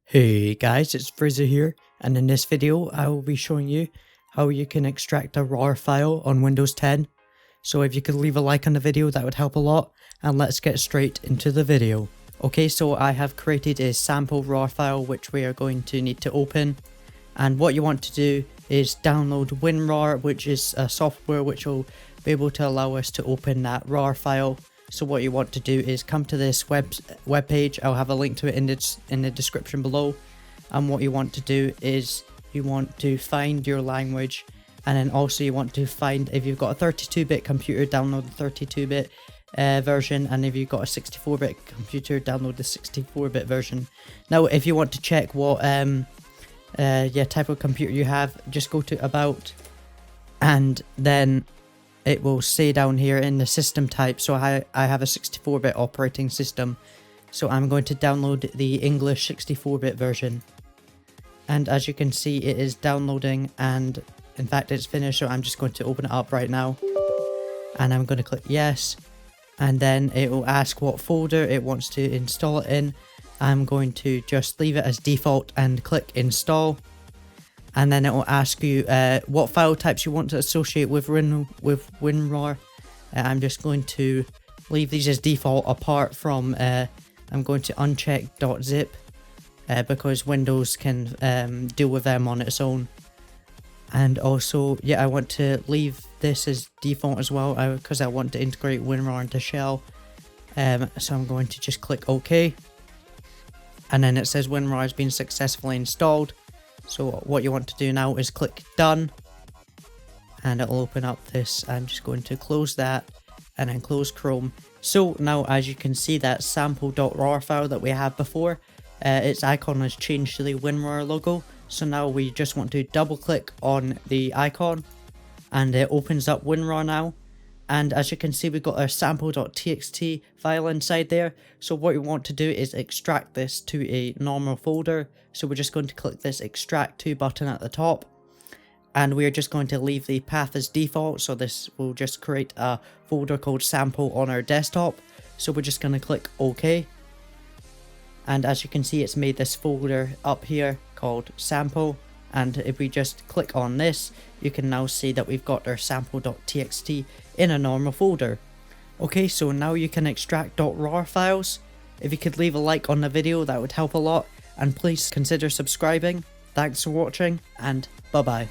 Hey guys, it's Fraser here, and in this video I will be showing you how you can extract a RAR file on Windows 10. So if you could leave a like on the video, that would help a lot, and let's get straight into the video. Okay, so I have created a sample RAR file which we are going to need to open, and what you want to do is download WinRAR, which is a software which will be able to allow us to open that RAR file. So what you want to do is come to this web page. I'll have a link to it in the description below. And what you want to do is you want to find your language, and then also you want to find, if you've got a 32-bit computer, download the 32-bit version, and if you've got a 64-bit computer, download the 64-bit version. Now if you want to check what type of computer you have, just go to About, and then it will say down here in the system type. So I have a 64-bit operating system, so I'm going to download the English 64-bit version. And as you can see, it is downloading, and in fact it's finished, so I'm just going to open it up right now. And I'm going to click yes, and then it will ask what folder it wants to install it in. I'm going to just leave it as default and click install. And then it will ask you what file types you want to associate with WinRAR. I'm just going to leave these as default, apart from I'm going to uncheck .zip because Windows can deal with them on its own. And also, yeah, I want to leave this as default as well because I want to integrate WinRAR into Shell. So I'm going to just click OK. And then it says WinRAR has been successfully installed. So what you want to do now is click done, and it'll open up this. I'm just going to close that and then close Chrome. So now, as you can see, that sample.rar file that we had before, its icon has changed to the WinRAR logo. So now we just want to double click on the icon, and it opens up WinRAR now. And as you can see, we've got our sample.txt file inside there. So what we want to do is extract this to a normal folder. So we're just going to click this extract to button at the top. And we're just going to leave the path as default. So this will just create a folder called sample on our desktop. So we're just going to click OK. And as you can see, it's made this folder up here called sample. And if we just click on this, you can now see that we've got our sample.txt in a normal folder. Okay, so now you can extract .rar files. If you could leave a like on the video, that would help a lot. And please consider subscribing. Thanks for watching, and bye bye.